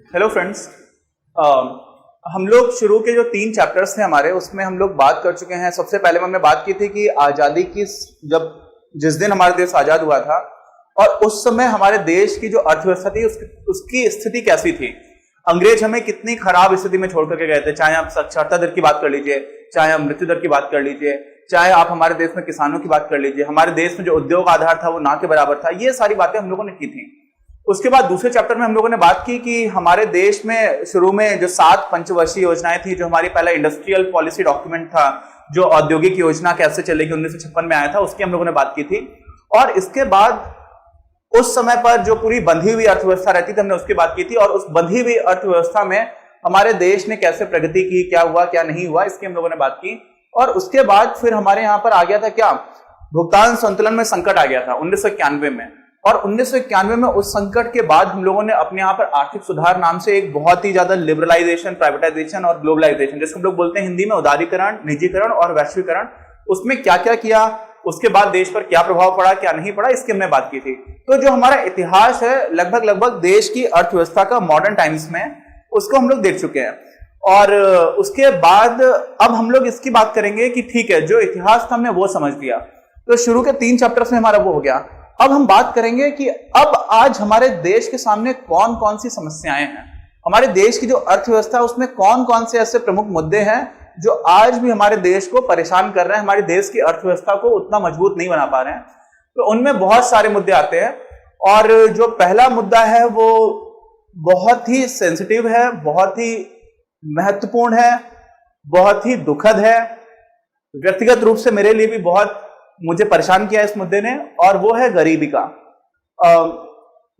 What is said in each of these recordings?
Hello friends, हम लोग शुरू के जो 3 चैप्टर्स थे हमारे, उसमें हम लोग बात कर चुके हैं। सबसे पहले हमने बात की थी कि आजादी की जिस दिन हमारा देश आजाद हुआ था और उस समय हमारे देश की जो अर्थव्यवस्था थी उसकी स्थिति कैसी थी। अंग्रेज हमें कितनी खराब स्थिति में छोड़ करके गए थे। चाहे आप साक्षरता दर की बात कर लीजिए, चाहे आप मृत्यु दर की बात कर लीजिए, चाहे आप हमारे देश में किसानों की बात कर लीजिए, हमारे देश में जो उद्योग आधार था वो ना के बराबर था। ये सारी बातें हम लोगों ने की थी। उसके बाद दूसरे चैप्टर में हम लोगों ने बात की कि हमारे देश में शुरू में जो 7 पंचवर्षीय योजनाएं थी, जो हमारी पहला इंडस्ट्रियल पॉलिसी डॉक्यूमेंट था, जो औद्योगिक योजना कैसे चलेगी 1956 में आया था, उसकी हम लोगों ने बात की थी। और इसके बाद उस समय पर जो पूरी बंधी हुई अर्थव्यवस्था रहती थी, हमने उसकी बात की थी। और उस बंधी हुई अर्थव्यवस्था में हमारे देश ने कैसे प्रगति की, क्या हुआ क्या नहीं हुआ, इसकी हम लोगों ने बात की। और उसके बाद फिर हमारे यहाँ पर आ गया था क्या, भुगतान संतुलन में संकट आ गया था 1991 में। और 1991 में उस संकट के बाद हम लोगों ने अपने यहाँ पर आर्थिक सुधार नाम से एक बहुत ही ज्यादा लिबरलाइजेशन, प्राइवेटाइजेशन और ग्लोबलाइजेशन, जिसको हम लोग बोलते हैं हिंदी में उदारीकरण, निजीकरण और वैश्वीकरण, उसमें क्या क्या किया, उसके बाद देश पर क्या प्रभाव पड़ा क्या नहीं पड़ा, इसकी हमने बात की थी। तो जो हमारा इतिहास है लगभग देश की अर्थव्यवस्था का मॉडर्न टाइम्स में, उसको हम लोग देख चुके हैं। और उसके बाद अब हम लोग इसकी बात करेंगे कि ठीक है, जो इतिहास था हमने वो समझ लिया, तो शुरू के 3 चैप्टर्स में हमारा वो हो गया। अब हम बात करेंगे कि अब आज हमारे देश के सामने कौन कौन सी समस्याएं हैं, हमारे देश की जो अर्थव्यवस्था है उसमें कौन कौन से ऐसे प्रमुख मुद्दे हैं जो आज भी हमारे देश को परेशान कर रहे हैं, हमारे देश की अर्थव्यवस्था को उतना मजबूत नहीं बना पा रहे हैं। तो उनमें बहुत सारे मुद्दे आते हैं। और जो पहला मुद्दा है वो बहुत ही सेंसिटिव है, बहुत ही महत्वपूर्ण है, बहुत ही दुखद है, व्यक्तिगत रूप से मेरे लिए भी बहुत मुझे परेशान किया इस मुद्दे ने, और वो है गरीबी का।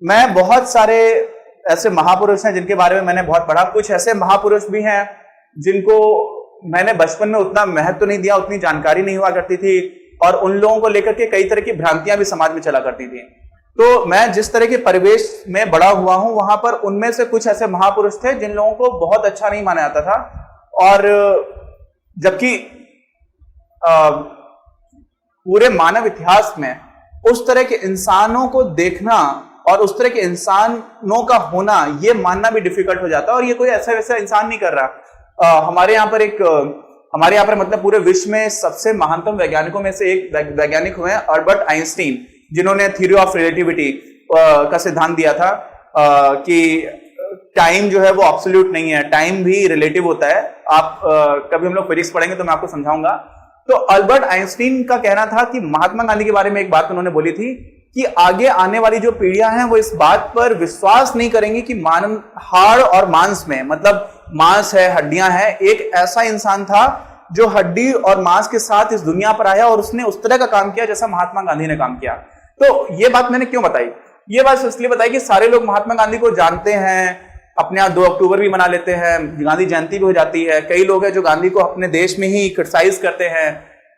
मैं बहुत सारे ऐसे महापुरुष हैं जिनके बारे में मैंने बहुत पढ़ा। कुछ ऐसे महापुरुष भी हैं जिनको मैंने बचपन में उतना महत्व नहीं दिया, उतनी जानकारी नहीं हुआ करती थी, और उन लोगों को लेकर के कई तरह की भ्रांतियां भी समाज में चला करती थी। तो मैं जिस तरह के परिवेश में बड़ा हुआ हूं, वहां पर उनमें से कुछ ऐसे महापुरुष थे जिन लोगों को बहुत अच्छा नहीं माना जाता था। और जबकि पूरे मानव इतिहास में उस तरह के इंसानों को देखना और उस तरह के इंसानों का होना, ये मानना भी डिफिकल्ट हो जाता है। और ये कोई ऐसा वैसा इंसान नहीं कर रहा। हमारे यहाँ पर मतलब पूरे विश्व में सबसे महानतम वैज्ञानिकों में से एक वैज्ञानिक हुए हैं अल्बर्ट आइंस्टीन, जिन्होंने थ्योरी ऑफ रिलेटिविटी का सिद्धांत दिया था कि टाइम जो है वो एब्सोल्यूट नहीं है, टाइम भी रिलेटिव होता है। आप कभी हम लोग फिजिक्स पढ़ेंगे तो मैं आपको समझाऊंगा। तो अल्बर्ट आइंस्टीन का कहना था कि महात्मा गांधी के बारे में एक बात उन्होंने बोली थी कि आगे आने वाली जो पीढ़ियां हैं वो इस बात पर विश्वास नहीं करेंगी कि हाड़ और मांस में, मतलब मांस है, हड्डियां हैं, एक ऐसा इंसान था जो हड्डी और मांस के साथ इस दुनिया पर आया और उसने उस तरह का काम किया जैसा महात्मा गांधी ने काम किया। तो ये बात मैंने क्यों बताई? ये बात इसलिए बताई कि सारे लोग महात्मा गांधी को जानते हैं, अपने यहाँ 2 अक्टूबर भी मना लेते हैं, गांधी जयंती भी हो जाती है। कई लोग हैं जो गांधी को अपने देश में ही क्रिटिसाइज करते हैं।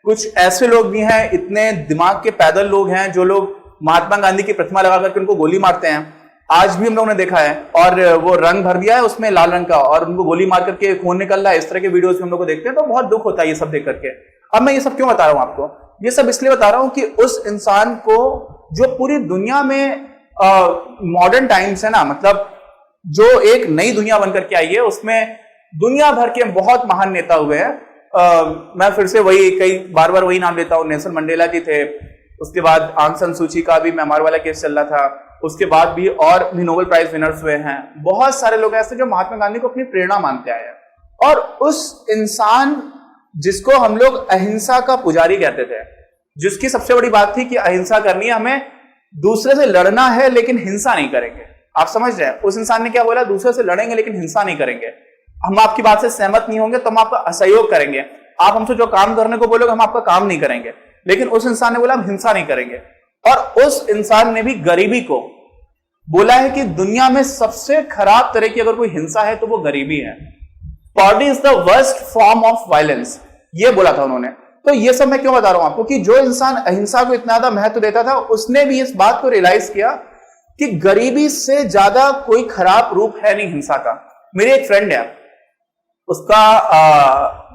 कुछ ऐसे लोग भी हैं, इतने दिमाग के पैदल लोग हैं, जो लोग महात्मा गांधी की प्रतिमा लगा करके उनको गोली मारते हैं। आज भी हम लोगों ने देखा है, और वो रंग भर दिया है उसमें लाल रंग का, और उनको गोली मार करके खून निकल रहा है। इस तरह के वीडियोस हम लोग को देखते हैं तो बहुत दुख होता है ये सब देख करके। अब मैं ये सब क्यों बता रहा हूं आपको? ये सब इसलिए बता रहा हूं कि उस इंसान को जो पूरी दुनिया में मॉडर्न टाइम्स है ना, मतलब जो एक नई दुनिया बनकर के आई है, उसमें दुनिया भर के बहुत महान नेता हुए हैं। मैं फिर से कई बार वही नाम लेता हूं। नेल्सन मंडेला जी थे, उसके बाद आंग सान सू की का भी म्यांमार वाला केस चल रहा था, उसके बाद भी और भी नोबेल प्राइज विनर्स हुए हैं। बहुत सारे लोग ऐसे जो महात्मा गांधी को अपनी प्रेरणा मानते आए हैं। और उस इंसान जिसको हम लोग अहिंसा का पुजारी कहते थे, जिसकी सबसे बड़ी बात थी कि अहिंसा करनी है, हमें दूसरे से लड़ना है लेकिन हिंसा नहीं करेंगे। आप समझ रहे हैं? उस इंसान ने क्या बोला? दूसरे से लड़ेंगे लेकिन हिंसा नहीं करेंगे। हम आपकी बात से सहमत नहीं होंगे तो हम आपका असहयोग करेंगे। आप हमसे जो काम करने को बोलोगे हम आपका काम नहीं करेंगे। लेकिन उस इंसान ने बोला हम हिंसा नहीं करेंगे। और उस इंसान ने भी गरीबी को बोला है कि दुनिया में सबसे खराब तरह की अगर कोई हिंसा है तो वो गरीबी है। Poverty is the worst form of violence, ये बोला था उन्होंने। तो ये सब मैं क्यों बता रहा हूं आपको कि जो इंसान अहिंसा को इतना ज्यादा महत्व देता था, उसने भी इस बात को रियलाइज किया कि गरीबी से ज्यादा कोई खराब रूप है नहीं हिंसा का। मेरी एक फ्रेंड है,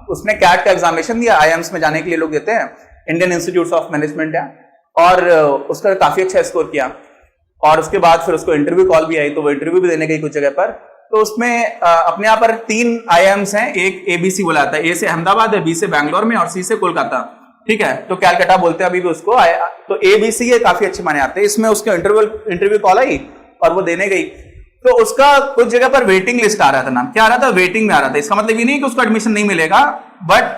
उसने कैट का एग्जामिनेशन दिया, आईएम्स में जाने के लिए लोग देते हैं, इंडियन इंस्टीट्यूट ऑफ मैनेजमेंट है। और उसका काफी अच्छा स्कोर किया। और उसके बाद फिर उसको इंटरव्यू कॉल भी आई, तो वो इंटरव्यू भी देने गई कुछ जगह पर। तो उसमें अपने यहाँ पर 3 IIMs हैं, एक ABC बोला जाता है, A से अहमदाबाद है, B से बैंगलोर में और C से कोलकाता, ठीक है, तो कैलकाटा बोलते हैं अभी भी उसको। तो ABC ये काफी अच्छे माने आते हैं। इसमें उसके इंटरव्यू कॉल आई और वो देने गई, तो उसका कुछ जगह पर वेटिंग लिस्ट आ रहा था, नाम क्या आ रहा था, वेटिंग में आ रहा था। इसका मतलब ये नहीं कि उसको एडमिशन नहीं मिलेगा, बट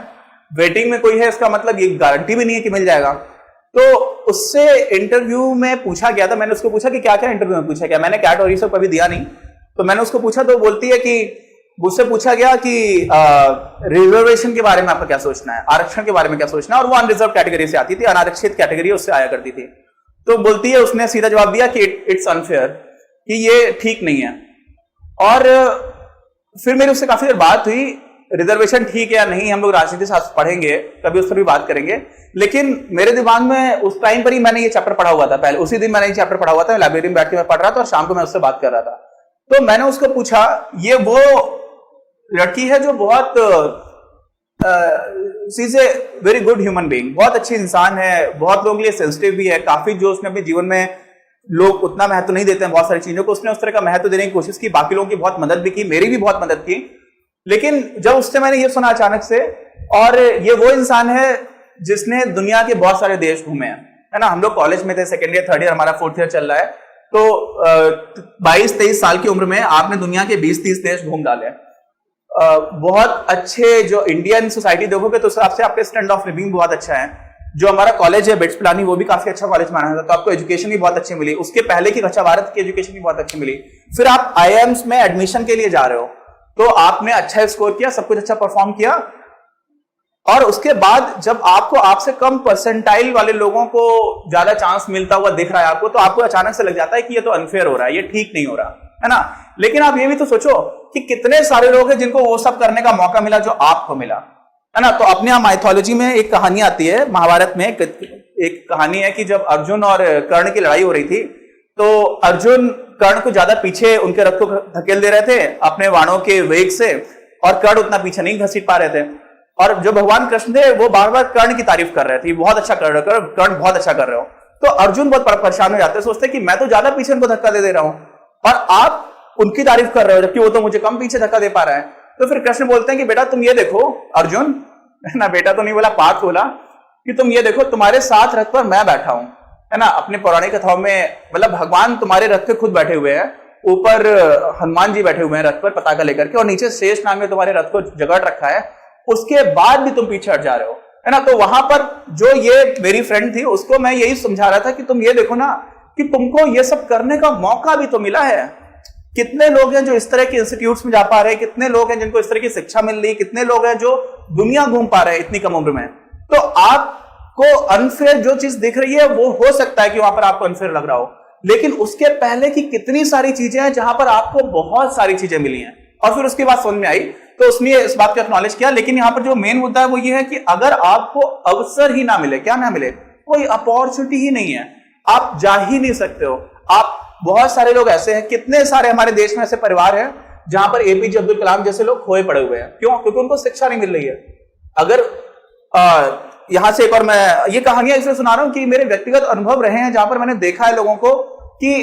वेटिंग में कोई है, इसका मतलब ये गारंटी भी नहीं है कि मिल जाएगा। तो उससे इंटरव्यू में पूछा गया था, मैंने उसको पूछा कि क्या क्या इंटरव्यू में पूछा गया, मैंने कैट और ये सब कभी दिया नहीं, तो मैंने उसको पूछा, तो बोलती है कि मुझसे पूछा गया कि रिजर्वेशन के बारे में आपका क्या सोचना है, आरक्षण के बारे में क्या सोचना है, और वो अनरिजर्व कैटेगरी से आती थी, अनारक्षित कैटेगरी उससे आया करती थी। तो बोलती है, उसने सीधा जवाब दिया कि इट्स अनफेयर, कि ये ठीक नहीं है। और फिर मेरी उससे काफी देर बात हुई, रिजर्वेशन ठीक है या नहीं, हम लोग राजनीति शास्त्र पढ़ेंगे, कभी उस पर भी बात करेंगे, लेकिन मेरे दिमाग में उस टाइम पर ही मैंने ये चैप्टर पढ़ा हुआ था, पहले उसी दिन मैंने ये चैप्टर पढ़ा हुआ था, लाइब्रेरी में बैठ के मैं पढ़ रहा था और शाम को मैं उससे बात कर रहा था। तो मैंने उसको पूछा, ये वो लड़की है जो बहुत she is a very good human being, बहुत अच्छी इंसान है, बहुत लोगों के लिए सेंसिटिव भी है, काफी जो उसने अपने जीवन में, लोग उतना महत्व नहीं देते हैं बहुत सारी चीजों को, उसने उस तरह का महत्व देने की कोशिश की, बाकी लोगों की बहुत मदद भी की, मेरी भी बहुत मदद की। लेकिन जब उससे मैंने ये सुना अचानक से, और ये वो इंसान है जिसने दुनिया के बहुत सारे देश घूमे हैं, है ना, हम लोग कॉलेज में थे, सेकेंड ईयर, थर्ड ईयर, हमारा 4th ईयर चल रहा है, तो 22-23 साल की उम्र में आपने दुनिया के 20-30 देश घूम डाले। बहुत अच्छे, जो इंडियन सोसाइटी देखोगे तो उस हिसाब से आपके स्टैंडर्ड ऑफ लिविंग बहुत अच्छा है। जो हमारा कॉलेज है बिट्स पिलानी, वो भी काफी अच्छा कॉलेज माना जाता है, तो आपको एजुकेशन भी बहुत अच्छी मिली, उसके पहले की कक्षा भारत की एजुकेशन भी बहुत अच्छी मिली। फिर आप IIMs में एडमिशन के लिए जा रहे हो, तो आपने अच्छा स्कोर किया, सब कुछ अच्छा परफॉर्म किया, और उसके बाद जब आपको आपसे कम परसेंटाइल वाले लोगों को ज्यादा चांस मिलता हुआ दिख रहा है आपको, तो आपको अचानक से लग जाता है कि ये तो अनफेयर हो रहा है, ये ठीक नहीं हो रहा है ना। लेकिन आप ये भी तो सोचो कि कितने सारे लोग हैं जिनको वो सब करने का मौका मिला जो आपको मिला, है ना। तो अपने यहाँ माइथोलॉजी में एक कहानी आती है, महाभारत में एक कहानी है कि जब अर्जुन और कर्ण की लड़ाई हो रही थी, तो अर्जुन कर्ण को ज्यादा पीछे उनके रथ को धकेल दे रहे थे अपने बाणों के वेग से, और कर्ण उतना पीछे नहीं घसीट पा रहे थे। और जो भगवान कृष्ण थे वो बार बार कर्ण की तारीफ कर रहे थे, बहुत अच्छा कर रहे हो कर्ण, बहुत अच्छा कर रहे हो। तो अर्जुन बहुत परेशान हो जाते, सोचते कि मैं तो ज्यादा पीछे उनको धक्का दे रहा हूं और आप उनकी तारीफ कर रहे हो, जबकि वो तो मुझे कम पीछे धक्का दे पा रहा है। तो फिर कृष्ण बोलते हैं कि बेटा तुम ये देखो अर्जुन, है ना, बेटा तो नहीं बोला, पार्थ बोला, कि तुम ये देखो तुम्हारे साथ रथ पर मैं बैठा हूं, है ना। अपने पौराणिक कथाओं में मतलब भगवान तुम्हारे रथ पे खुद बैठे हुए हैं, ऊपर हनुमान जी बैठे हुए हैं रथ पर पताका लेकर के, और नीचे शेष नाग ने तुम्हारे रथ को जगड़ रखा है, उसके बाद भी तुम पीछे हट जा रहे हो, है ना। तो वहां पर जो ये मेरी फ्रेंड थी, उसको मैं यही समझा रहा था कि तुम ये देखो ना कि तुमको ये सब करने का मौका भी तो मिला है। कितने लोग हैं जो इस तरह के इंस्टीट्यूट्स में जा पा रहे हैं, कितने लोग हैं जिनको इस तरह की शिक्षा मिल रही है, कितने लोग हैं जो दुनिया घूम पा रहे हैं इतनी कम उम्र में। तो आपको अनफेयर जो चीज दिख रही है वो हो सकता है कि वहां पर आपको अनफेयर लग रहा हो, लेकिन उसके पहले की कितनी सारी चीजें हैं जहां पर आपको बहुत सारी चीजें मिली हैं, और फिर उसके बाद समझ में आई, तो उसने इस बात को एक्नॉलेज किया। लेकिन यहां पर जो मेन मुद्दा है वो ये है कि अगर आपको अवसर ही ना मिले, क्या ना मिले, कोई अपॉर्चुनिटी ही नहीं है, आप जा ही नहीं सकते हो। आप, बहुत सारे लोग ऐसे हैं, कितने सारे हमारे देश में ऐसे परिवार हैं जहां पर APJ अब्दुल कलाम जैसे लोग खोए पड़े हुए हैं। क्यों? क्योंकि उनको शिक्षा नहीं मिल रही है। अगर यहां से एक और मैं ये कहानियां इसलिए सुना रहा हूं कि मेरे व्यक्तिगत अनुभव रहे हैं जहां पर मैंने देखा है लोगों को कि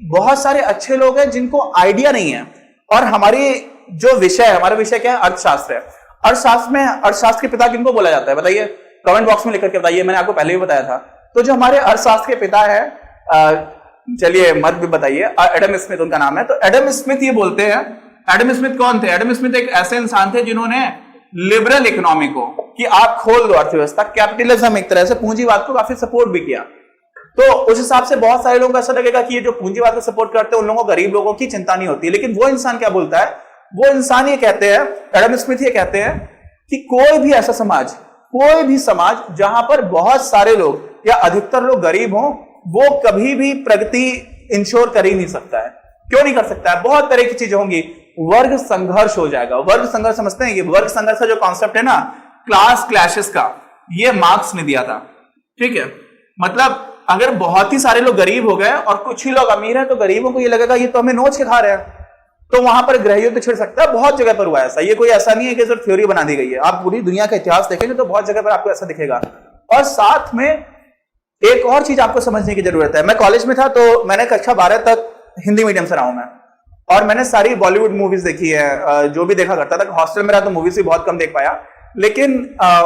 बहुत सारे अच्छे लोग हैं जिनको आइडिया नहीं है। और हमारी जो विषय है, हमारा विषय क्या है? अर्थशास्त्र है। अर्थशास्त्र में अर्थशास्त्र के पिता किनको बोला जाता है बताइए, कमेंट बॉक्स में लिख करके बताइए, मैंने आपको पहले भी बताया था। तो जो हमारे अर्थशास्त्र के पिता है, चलिए मत भी बताइए, एडम स्मिथ उनका नाम है। तो एडम स्मिथ ये बोलते हैं, एडम स्मिथ कौन थे? एडम स्मिथ एक ऐसे इंसान थे जिन्होंने लिबरल इकोनॉमी को, कि आप खोल दो अर्थव्यवस्था, कैपिटलिज्म, एक तरह से पूंजीवाद को काफी सपोर्ट भी किया। तो उस हिसाब से बहुत सारे लोगों को ऐसा लगेगा कि ये जो पूंजीवाद को सपोर्ट करते हैं उन लोगों को गरीब लोगों की चिंता नहीं होती। लेकिन वो इंसान क्या बोलता है? वो इंसान ये कहते हैं, एडम स्मिथ ये कहते हैं कि कोई भी ऐसा समाज, कोई भी समाज जहां पर बहुत सारे लोग या अधिकतर लोग गरीब हों, वो कभी भी प्रगति इंश्योर कर ही नहीं सकता है। क्यों नहीं कर सकता है? बहुत तरह की चीजें होंगी, वर्ग संघर्ष हो जाएगा। वर्ग संघर्ष समझते हैं? ये वर्ग संघर्ष का जो कॉन्सेप्ट है ना, क्लास क्लैशेस का, ये मार्क्स ने दिया था। ठीक है, मतलब अगर बहुत ही सारे लोग गरीब हो गए और कुछ ही लोग अमीर हैं, तो गरीबों को ये लगेगा ये तो हमें नोच के खा रहे हैं, तो वहां पर गृह युद्ध छिड़ सकता है। बहुत जगह पर हुआ ऐसा, ये कोई ऐसा नहीं है कि सिर्फ थ्योरी बना दी गई है। आप पूरी दुनिया का इतिहास देखेंगे तो बहुत जगह पर आपको ऐसा दिखेगा। और साथ में एक और चीज आपको समझने की जरूरत है। मैं कॉलेज में था तो मैंने कक्षा 12 तक हिंदी मीडियम से रहा हूं मैं, और मैंने सारी बॉलीवुड मूवीज देखी है, जो भी देखा करता था। हॉस्टल में रहा तो मूवीज भी बहुत कम देख पाया, लेकिन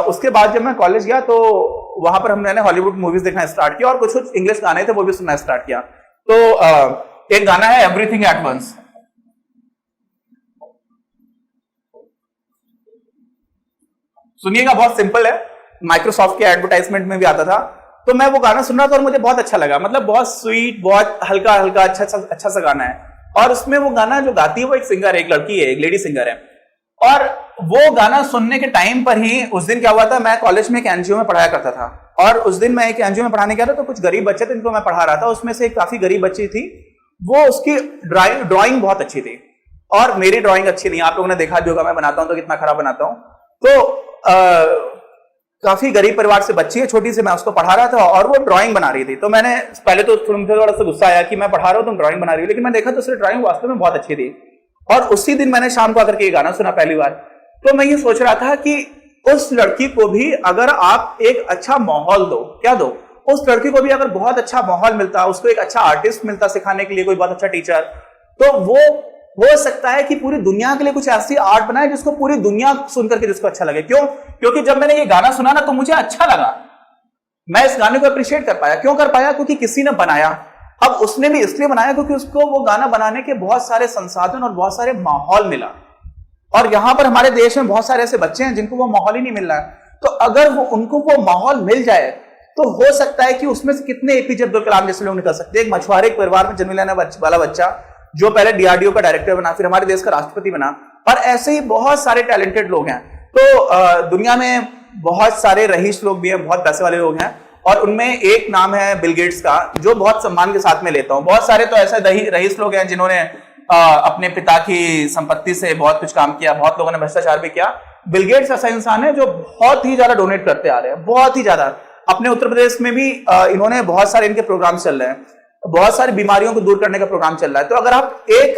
उसके बाद जब मैं कॉलेज गया तो वहां पर हमने हॉलीवुड मूवीज देखना स्टार्ट किया, और कुछ कुछ इंग्लिश गाने थे वो भी सुनना स्टार्ट किया। तो एक गाना है एवरीथिंग एट वंस, सुनिएगा, बहुत सिंपल है, माइक्रोसॉफ्ट के एडवर्टाइजमेंट में भी आता था। तो मैं वो गाना सुन रहा था और मुझे बहुत अच्छा लगा, मतलब बहुत स्वीट, बहुत हल्का हल्का अच्छा सा गाना है। और उसमें वो गाना जो गाती है वो एक सिंगर है, एक लड़की है, एक लेडी सिंगर है। और वो गाना सुनने के टाइम पर ही उस दिन क्या हुआ था, मैं कॉलेज में एक एनजीओ में पढ़ाया करता था, और उस दिन मैं एक एनजीओ में पढ़ाने गया था। तो कुछ गरीब बच्चे थे जिनको मैं पढ़ा रहा था, उसमें से एक काफी गरीब बच्ची थी, वो उसकी ड्राइंग बहुत अच्छी थी, और मेरी ड्राइंग अच्छी नहीं, आप लोगों ने देखा भी होगा मैं बनाता हूं तो कितना खराब बनाता हूं। तो काफी गरीब परिवार से बच्ची है, छोटी सी, मैं उसको पढ़ा रहा था और वो ड्राइंग बना रही थी। तो मैंने पहले तो मुझे थोड़ा सा गुस्सा आया कि मैं पढ़ा रहा हूं तुम ड्राइंग बना रही हो, लेकिन मैं देखा तो उसकी ड्राइंग वास्तव में बहुत अच्छी थी। और उसी दिन मैंने शाम को आकर के ये गाना सुना पहली बार। तो मैं ये सोच रहा था कि उस लड़की को भी अगर आप एक अच्छा माहौल दो, क्या दो, उस लड़की को भी अगर बहुत अच्छा माहौल मिलता, उसको एक अच्छा आर्टिस्ट मिलता सिखाने के लिए, कोई बहुत अच्छा टीचर, तो वो हो सकता है कि पूरी दुनिया के लिए कुछ ऐसी आर्ट बनाए जिसको पूरी दुनिया सुनकर के जिसको अच्छा लगे। क्यों? क्योंकि जब मैंने ये गाना सुना ना तो मुझे अच्छा लगा, मैं इस गाने को अप्रिशिएट कर पाया। क्यों कर पाया? क्योंकि किसी ने बनाया। अब उसने भी इसलिए बनाया क्योंकि उसको वो गाना बनाने के बहुत सारे संसाधन और बहुत सारे माहौल मिला। और यहां पर हमारे देश में बहुत सारे ऐसे बच्चे हैं जिनको वो माहौल ही नहीं मिल रहा है। तो अगर उनको वो माहौल मिल जाए तो हो सकता है कि उसमें से कितने एपीजे अब्दुल कलाम जैसे लोग निकल सकते हैं। एक मछुआरे के परिवार में जन्म लेने वाला बच्चा जो पहले डीआरडीओ का डायरेक्टर बना, फिर हमारे देश का राष्ट्रपति बना, और ऐसे ही बहुत सारे टैलेंटेड लोग हैं। तो दुनिया में बहुत सारे रईस लोग भी हैं, बहुत पैसे वाले लोग हैं, और उनमें एक नाम है बिल गेट्स का, जो बहुत सम्मान के साथ में लेता हूं। बहुत सारे तो ऐसे रईस लोग हैं जिन्होंने अपने पिता की संपत्ति से बहुत कुछ काम किया, बहुत लोगों ने भ्रष्टाचार भी किया। बिल गेट्स ऐसा इंसान है जो बहुत ही ज्यादा डोनेट करते आ रहे हैं, बहुत ही ज्यादा। अपने उत्तर प्रदेश में भी इन्होंने बहुत सारे इनके प्रोग्राम चल रहे हैं, बहुत सारी बीमारियों को दूर करने का प्रोग्राम चल रहा है। तो अगर आप एक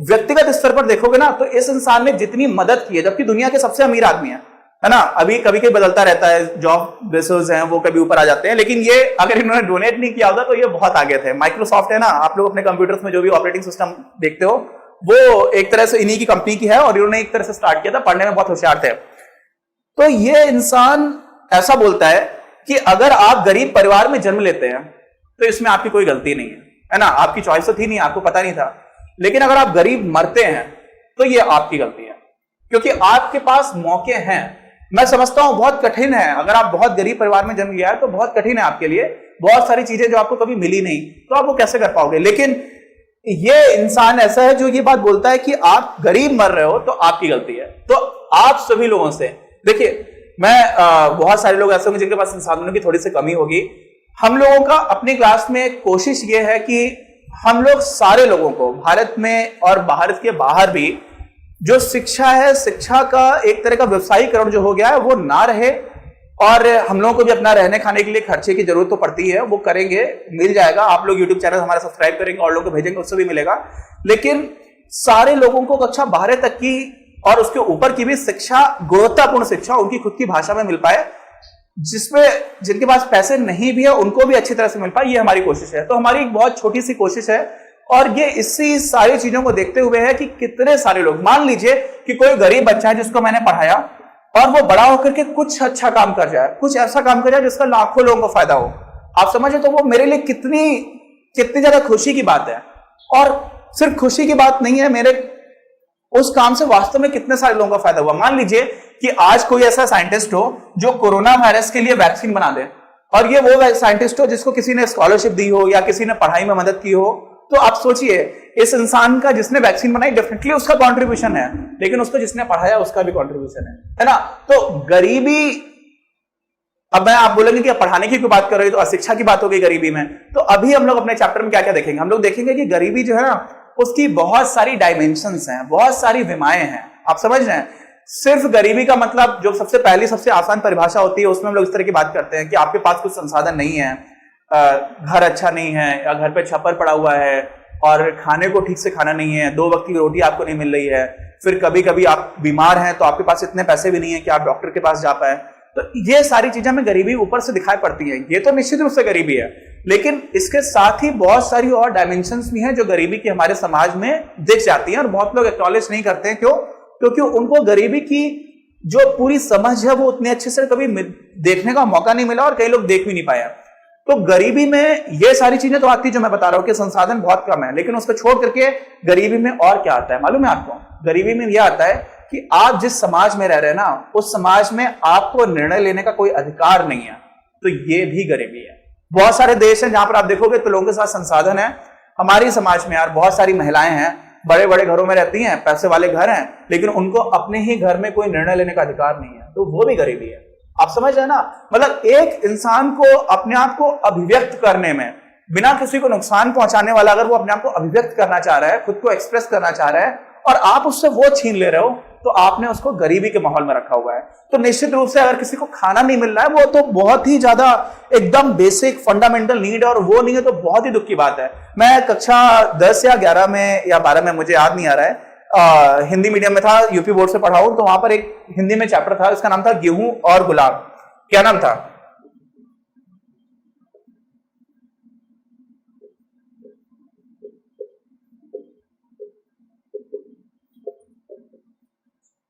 व्यक्तिगत स्तर पर देखोगे ना, तो इस इंसान ने जितनी मदद की है, जबकि दुनिया के सबसे अमीर आदमी है ना, अभी कभी कभी बदलता रहता है, जॉब बेसिस हैं वो कभी ऊपर आ जाते हैं, लेकिन ये अगर इन्होंने डोनेट नहीं किया होगा तो ये बहुत आगे थे। माइक्रोसॉफ्ट है ना, आप लोग अपने कंप्यूटर्स में जो भी ऑपरेटिंग सिस्टम देखते हो वो एक तरह से इन्हीं की कंपनी की है, और इन्होंने एक तरह से स्टार्ट किया था, पढ़ने में बहुत होशियार थे। तो ये इंसान ऐसा बोलता है कि अगर आप गरीब परिवार में जन्म लेते हैं तो इसमें आपकी कोई गलती नहीं है ना, आपकी चॉइस तो थी नहीं, आपको पता नहीं था। लेकिन अगर आप गरीब मरते हैं तो ये आपकी गलती है, क्योंकि आपके पास मौके हैं। मैं समझता हूं बहुत कठिन है, अगर आप बहुत गरीब परिवार में जन्म लिया है तो बहुत कठिन है आपके लिए, बहुत सारी चीजें जो आपको कभी मिली नहीं, तो आप वो कैसे कर पाओगे। लेकिन ये इंसान ऐसा है जो ये बात बोलता है कि आप गरीब मर रहे हो तो आपकी गलती है। तो आप सभी लोगों से देखिए, मैं बहुत सारे लोग ऐसे होंगे जिनके पास संसाधनों की थोड़ी सी कमी होगी। हम लोगों का अपनी क्लास में कोशिश ये है कि हम लोग सारे लोगों को भारत में और भारत के बाहर भी जो शिक्षा है, शिक्षा का एक तरह का व्यवसायीकरण जो हो गया है वो ना रहे, और हम लोगों को भी अपना रहने खाने के लिए खर्चे की जरूरत तो पड़ती है, वो करेंगे, मिल जाएगा। आप लोग यूट्यूब चैनल हमारा सब्सक्राइब करेंगे और लोगों को भेजेंगे, उससे भी मिलेगा। लेकिन सारे लोगों को कक्षा 12 तक की और उसके ऊपर की भी शिक्षा, गुणवत्तापूर्ण शिक्षा उनकी खुद की भाषा में मिल पाए, जिसमें जिनके पास पैसे नहीं भी है उनको भी अच्छी तरह से मिल पाए, ये हमारी कोशिश है। तो हमारी एक बहुत छोटी सी कोशिश है, और ये इसी सारी चीजों को देखते हुए है कि कितने सारे लोग, मान लीजिए कि कोई गरीब बच्चा है जिसको मैंने पढ़ाया और वो बड़ा होकर के कुछ अच्छा काम कर जाए, कुछ ऐसा काम कर जाए जिसका लाखों लोगों को फायदा हो, आप समझे, तो वो मेरे लिए कितनी ज्यादा खुशी की बात है। और सिर्फ खुशी की बात नहीं है, मेरे उस काम से वास्तव में कितने सारे लोगों का फायदा हुआ। मान लीजिए कि आज कोई ऐसा साइंटिस्ट हो जो कोरोना वायरस के लिए वैक्सीन बना दे, और ये वो साइंटिस्ट हो जिसको किसी ने स्कॉलरशिप दी हो या किसी ने पढ़ाई में मदद की हो, तो आप सोचिए इस इंसान का, जिसने वैक्सीन बनाई, डेफिनेटली उसका कंट्रीब्यूशन है, लेकिन उसको जिसने पढ़ाया उसका भी कंट्रीब्यूशन है ना। तो गरीबी, अब मैं आप बोलेंगे कि पढ़ाने की क्यों बात कर रहे हो, तो अशिक्षा की बात हो गई गरीबी में। तो अभी हम लोग अपने चैप्टर में क्या क्या देखेंगे, हम लोग देखेंगे कि गरीबी जो है ना उसकी बहुत सारी डायमेंशंस हैं, बहुत सारी विमाएं हैं, आप समझ रहे हैं। सिर्फ गरीबी का मतलब जो सबसे पहली सबसे आसान परिभाषा होती है उसमें हम लोग इस तरह की बात करते हैं कि आपके पास कुछ संसाधन नहीं है, घर अच्छा नहीं है, या घर पे छप्पर पड़ा हुआ है और खाने को ठीक से खाना नहीं है, 2 वक्त की रोटी आपको नहीं मिल रही है, फिर कभी कभी आप बीमार हैं तो आपके पास इतने पैसे भी नहीं है कि आप डॉक्टर के पास जा पाए। तो ये सारी चीजें हमें गरीबी ऊपर से दिखाई पड़ती है, ये तो निश्चित रूप से गरीबी है, लेकिन इसके साथ ही बहुत सारी और डायमेंशंस भी हैं जो गरीबी की हमारे समाज में दिख जाती हैं और बहुत लोग एक्नॉलेज नहीं करते हैं। क्यों? क्योंकि उनको गरीबी की जो पूरी समझ है वो उतने अच्छे से कभी देखने का मौका नहीं मिला और कई लोग देख भी नहीं पाए। तो गरीबी में ये सारी चीजें तो आती है जो मैं बता रहा हूं कि संसाधन बहुत कम है, लेकिन उसको छोड़ करके गरीबी में और क्या आता है मालूम है आपको? गरीबी में यह आता है कि आप जिस समाज में रह रहे हैं ना, उस समाज में आपको निर्णय लेने का कोई अधिकार नहीं है, तो ये भी गरीबी है। बहुत सारे देश हैं जहां पर आप देखोगे तो लोगों के साथ संसाधन है। हमारी समाज में यार बहुत सारी महिलाएं हैं, बड़े बड़े घरों में रहती हैं, पैसे वाले घर हैं, लेकिन उनको अपने ही घर में कोई निर्णय लेने का अधिकार नहीं है, तो वो भी गरीबी है। आप समझ रहे हैं ना? मतलब एक इंसान को अपने आप को अभिव्यक्त करने में, बिना किसी को नुकसान पहुंचाने वाला, अगर वो अपने आप को अभिव्यक्त करना चाह रहा है, खुद को एक्सप्रेस करना चाह रहा है और आप उससे वो छीन ले रहे हो, तो आपने उसको गरीबी के माहौल में रखा हुआ है। तो निश्चित रूप से अगर किसी को खाना नहीं मिल रहा है, वो तो बहुत ही ज्यादा एकदम बेसिक फंडामेंटल नीड है, और वो नहीं है तो बहुत ही दुख की बात है। मैं कक्षा 10 या 11 में या 12 में, मुझे याद नहीं आ रहा है, हिंदी मीडियम में था, यूपी बोर्ड से पढ़ा हूं, तो वहां पर एक हिंदी में चैप्टर था, इसका नाम था गेहूं और गुलाब। क्या नाम था?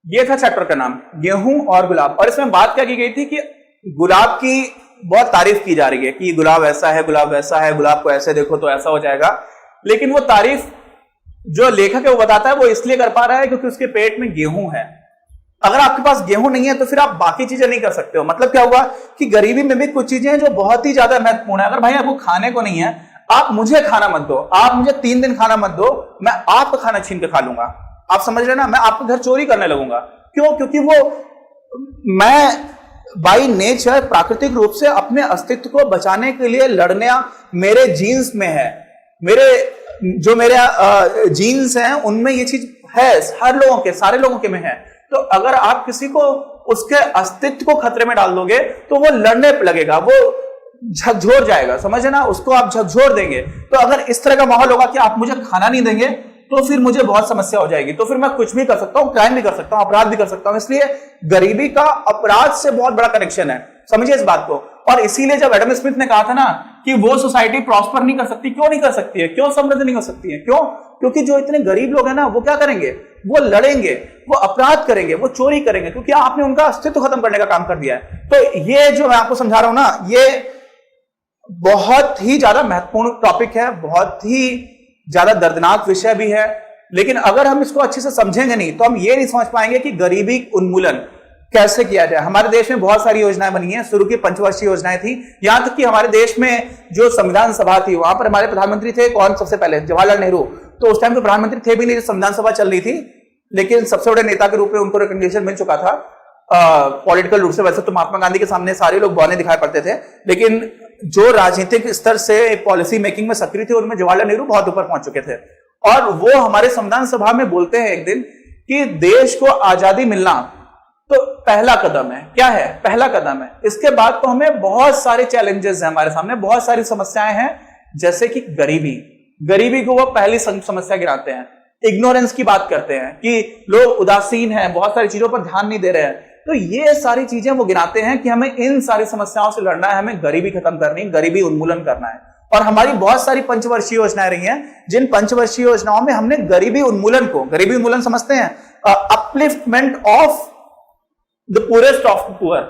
ये था चैप्टर का नाम, गेहूं और गुलाब। और इसमें बात क्या की गई थी कि गुलाब की बहुत तारीफ की जा रही है कि गुलाब ऐसा है, गुलाब वैसा है, गुलाब को ऐसे देखो तो ऐसा हो जाएगा। लेकिन वो तारीफ जो लेखक है वो बताता है वो इसलिए कर पा रहा है क्योंकि उसके पेट में गेहूं है। अगर आपके पास गेहूं नहीं है तो फिर आप बाकी चीजें नहीं कर सकते हो। मतलब क्या हुआ कि गरीबी में भी कुछ चीजें हैं जो बहुत ही ज्यादा महत्वपूर्ण है। अगर भाई आपको खाने को नहीं है, आप मुझे खाना मत दो, आप मुझे 3 दिन खाना मत दो, मैं आपका खाना छीन के खा लूंगा। आप समझ रहे ना? मैं आपके घर चोरी करने लगूंगा। क्यों? क्योंकि वो मैं बाई नेचर, प्राकृतिक रूप से अपने अस्तित्व को बचाने के लिए लड़ना मेरे जीन्स में है। मेरे जीन्स हैं उनमें ये चीज है, हर लोगों के, सारे लोगों के में है। तो अगर आप किसी को उसके अस्तित्व को खतरे में डाल दोगे तो वो लड़ने लगेगा, वो झकझोर जाएगा। समझे ना? उसको आप झकझोर देंगे। तो अगर इस तरह का माहौल होगा कि आप मुझे खाना नहीं देंगे तो फिर मुझे बहुत समस्या हो जाएगी, तो फिर मैं कुछ भी कर सकता हूं, क्राइम भी कर सकता हूं, अपराध भी कर सकता हूं। इसलिए गरीबी का अपराध से बहुत बड़ा कनेक्शन है, समझिए इस बात को। और इसीलिए जब एडम स्मिथ ने कहा था ना कि वो सोसाइटी प्रॉस्पर नहीं कर सकती, क्यों नहीं कर सकती है, क्यों समृद्ध नहीं हो सकती है? क्यों? क्योंकि जो इतने गरीब लोग हैं ना, वो क्या करेंगे? वो लड़ेंगे, वो अपराध करेंगे, वो चोरी करेंगे, क्योंकि आपने उनका अस्तित्व खत्म करने का काम कर दिया है। तो ये जो मैं आपको समझा रहा हूं ना, ये बहुत ही ज्यादा महत्वपूर्ण टॉपिक है, बहुत ही ज्यादा दर्दनाक विषय भी है। लेकिन अगर हम इसको अच्छे से समझेंगे नहीं तो हम ये नहीं समझ पाएंगे कि गरीबी उन्मूलन कैसे किया जाए। हमारे देश में बहुत सारी योजनाएं बनी हैं, शुरू की पंचवर्षीय योजनाएं थी, यहां तक कि हमारे देश में जो संविधान सभा थी वहां पर हमारे प्रधानमंत्री थे कौन सबसे पहले? जवाहरलाल नेहरू। तो उस टाइम के प्रधानमंत्री थे भी नहीं, संविधान सभा चल रही थी, लेकिन सबसे बड़े नेता के रूप में उनको रिकग्निशन मिल चुका था पॉलिटिकल रूप से। वैसे तो महात्मा गांधी के सामने सारे लोग बौने दिखाई पड़ते थे, लेकिन जो राजनीतिक स्तर से पॉलिसी मेकिंग में सक्रिय थे उनमें जवाहरलाल नेहरू बहुत ऊपर पहुंच चुके थे। और वो हमारे संविधान सभा में बोलते हैं एक दिन कि देश को आजादी मिलना तो पहला कदम है। क्या है? पहला कदम है। इसके बाद तो हमें बहुत सारे चैलेंजेस हैं हमारे सामने, बहुत सारी समस्याएं हैं, जैसे कि गरीबी। गरीबी को वो पहली समस्या गिनाते हैं। इग्नोरेंस की बात करते हैं कि लोग उदासीन हैं, बहुत सारी चीजों पर ध्यान नहीं दे रहे हैं। तो ये सारी चीजें वो गिनाते हैं कि हमें इन सारी समस्याओं से लड़ना है, हमें गरीबी खत्म करनी, गरीबी उन्मूलन करना है। और हमारी बहुत सारी पंचवर्षीय योजनाएं रही हैं, जिन पंचवर्षीय योजनाओं में हमने गरीबी उन्मूलन को, गरीबी उन्मूलन समझते हैं, upliftment of the poorest of the poor,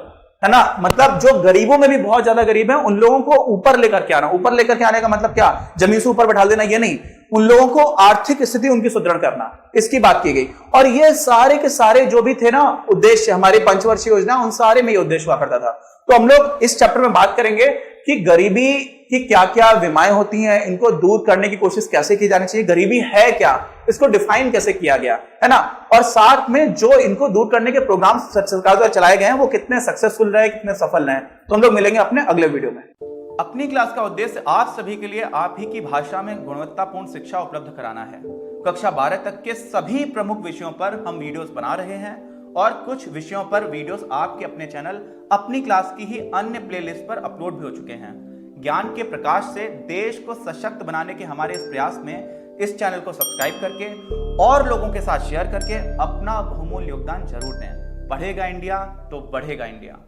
है ना? मतलब जो गरीबों में भी बहुत ज्यादा गरीब हैं उन लोगों को ऊपर लेकर के आना। ऊपर लेकर के आने का मतलब क्या? जमीन से ऊपर बैठा देना, ये नहीं। उन लोगों को आर्थिक स्थिति उनकी सुदृढ़ करना, इसकी बात की गई। और ये सारे के सारे जो भी थे ना उद्देश्य हमारी पंचवर्षीय योजना, उन सारे में ये उद्देश्य हुआ करता था। तो हम लोग इस चैप्टर में बात करेंगे कि गरीबी की क्या क्या विमाएं होती हैं, इनको दूर करने की कोशिश कैसे की जानी चाहिए, गरीबी है क्या, इसको डिफाइन कैसे किया गया है ना, और साथ में जो इनको दूर करने के प्रोग्राम सरकार द्वारा चलाए गए हैं वो कितने सक्सेसफुल रहे, कितने सफल रहे। तो हम लोग मिलेंगे अपने अगले वीडियो में। अपनी क्लास का उद्देश्य आप सभी के लिए आप ही की भाषा में गुणवत्तापूर्ण शिक्षा उपलब्ध कराना है। कक्षा 12 तक के सभी प्रमुख विषयों पर हम वीडियोस बना रहे हैं और कुछ विषयों पर वीडियोस आपके अपने चैनल अपनी क्लास की ही अन्य प्लेलिस्ट पर अपलोड भी हो चुके हैं। ज्ञान के प्रकाश से देश को सशक्त बनाने के हमारे इस प्रयास में इस चैनल को सब्सक्राइब करके और लोगों के साथ शेयर करके अपना बहुमूल्य योगदान जरूर दें। बढ़ेगा इंडिया तो बढ़ेगा इंडिया।